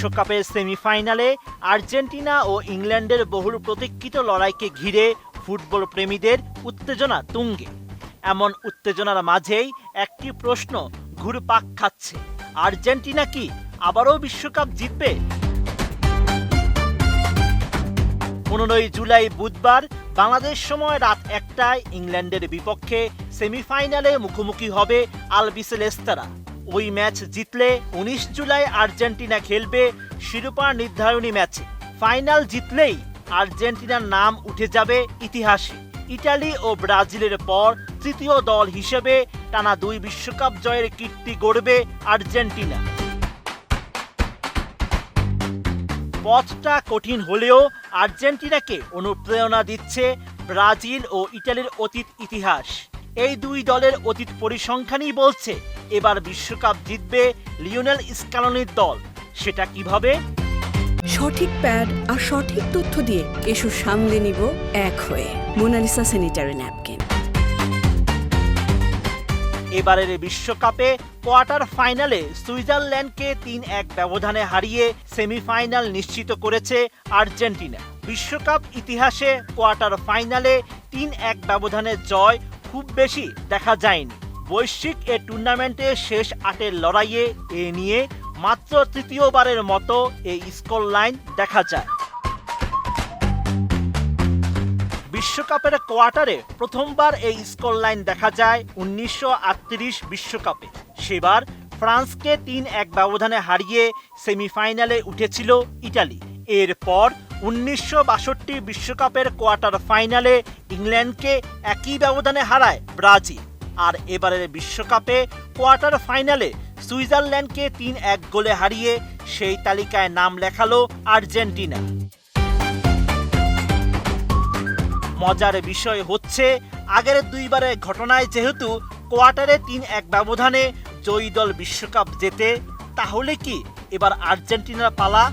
বিশ্বকাপের সেমিফাইনালে আর্জেন্টিনা ও ইংল্যান্ডের বহুল প্রতীক্ষিত লড়াইকে ঘিরে ফুটবল প্রেমীদের উত্তেজনা তুঙ্গে। এমন উত্তেজনার মাঝেই একটি প্রশ্ন ঘুরপাক খাচ্ছে, আর্জেন্টিনা কি আবারও বিশ্বকাপ জিতবে? 15 জুলাই বুধবার বাংলাদেশ সময় রাত 1টায় ইংল্যান্ডের বিপক্ষে সেমিফাইনালে মুখোমুখি হবে আলবিসেলেস্তারা। ওই ম্যাচ জিতলে 19 জুলাই আর্জেন্টিনা খেলবে শিরোপা নির্ধারণী ম্যাচে। ফাইনাল জিতলেই আর্জেন্টিনার নাম উঠে যাবে ইতিহাসে। ইতালি ও ব্রাজিলের পর তৃতীয় দল হিসেবে টানা 2 বিশ্বকাপ জয়ের কীর্তি গড়বে আর্জেন্টিনা। পথটা কঠিন হলেও আর্জেন্টিনাকে অনুপ্রেরণা দিচ্ছে ব্রাজিল ও ইতালির অতীত ইতিহাস। এই দুই দলের অতীত পরিসংখ্যানই বলছে এবার বিশ্বকাপ জিতবে লিওনেল স্কালোনির দল। সেটা কিভাবে? সঠিক প্যাড আর সঠিক তথ্য দিয়ে এসো সামলে নিব এক হয়ে। Monalisa sanitary napkin. এবারের বিশ্বকাপে কোয়ার্টার ফাইনালে সুইজারল্যান্ডকে 3-1 ব্যবধানে হারিয়ে সেমিফাইনাল নিশ্চিত করেছে আর্জেন্টিনা। বিশ্বকাপ ইতিহাসে কোয়ার্টার ফাইনালে 3-1 ব্যবধানে জয় খুব বেশি দেখা যায়নি। বৈশ্বিক এ টুর্নামেন্টে শেষ 8-এর লড়াইয়ে এ নিয়ে মাত্র তৃতীয়বারের মতো এই স্কোর লাইন দেখা যায়। বিশ্বকাপের কোয়ার্টারে প্রথমবার এই স্কোর লাইন দেখা যায় 1938 বিশ্বকাপে। সেবার ফ্রান্সকে 3-1 ব্যবধানে হারিয়ে সেমিফাইনালে উঠেছিল ইতালি। এরপর 1962 বিশ্বকাপের কোয়ার্টার ফাইনালে ইংল্যান্ডকে একই ব্যবধানে হারায় ব্রাজিল। আর এবারের বিশ্বকাপে কোয়ার্টার ফাইনালে সুইজারল্যান্ডকে 3-1 গোলে হারিয়ে সেই তালিকায় নাম লেখালো আর্জেন্টিনা। মজার বিষয় হচ্ছে, আগের দুইবারের ঘটনায় যেহেতু কোয়ার্টারে 3-1 ব্যবধানে জয়ী দল বিশ্বকাপ জেতে, তাহলে কি এবার আর্জেন্টিনার পালা?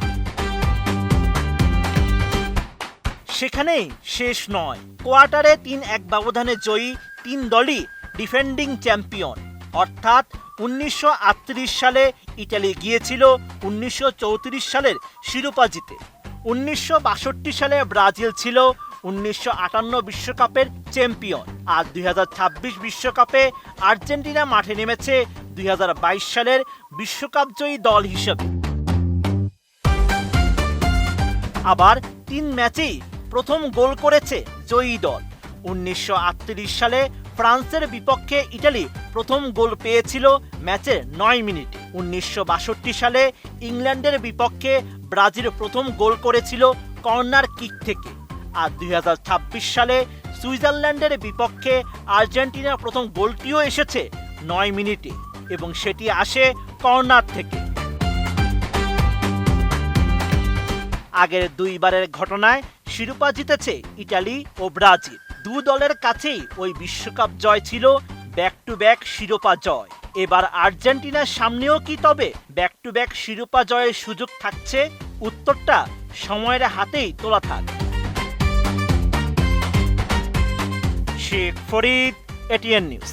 সেখানেই শেষ নয়। কোয়ার্টারে 3-1 ব্যবধানে জয়ী 3 দলই ডিফেন্ডিং চ্যাম্পিয়ন। অর্থাৎ 1938 সালে ইতালি গিয়েছিল 1934 সালের শিরোপা জিতে। 1962 সালে ব্রাজিল ছিল 1958 বিশ্বকাপের চ্যাম্পিয়ন। আর 2026 বিশ্বকাপে আর্জেন্টিনা মাঠে নেমেছে 2022 সালের বিশ্বকাপ জয়ী দল হিসেবে। আবার 3 ম্যাচেই প্রথম গোল করেছে জয়ী দল। 1938 সালে ফ্রান্সের বিপক্ষে ইতালি প্রথম গোল পেয়েছিল ম্যাচের 9 মিনিটে। 1962 সালে ইংল্যান্ডের বিপক্ষে ব্রাজিল প্রথম গোল করেছিল কর্নার কিক থেকে। আর 2026 সালে সুইজারল্যান্ডের বিপক্ষে আর্জেন্টিনার প্রথম গোলটিও এসেছে 9 মিনিটে, এবং সেটি আসে কর্নার থেকে। আগের দুইবারের ঘটনায় শিরোপা জিতেছে ইতালি ও ব্রাজিল। দু দলের কাছেই ওই বিশ্বকাপ জয় ছিল ব্যাক টু ব্যাক শিরোপা জয়। এবার আর্জেন্টিনার সামনেও কি তবে ব্যাক টু ব্যাক শিরোপা জয়ের সুযোগ থাকছে? উত্তরটা সময়ের হাতেই তোলা থাক। Sheikh Farid, ATN news.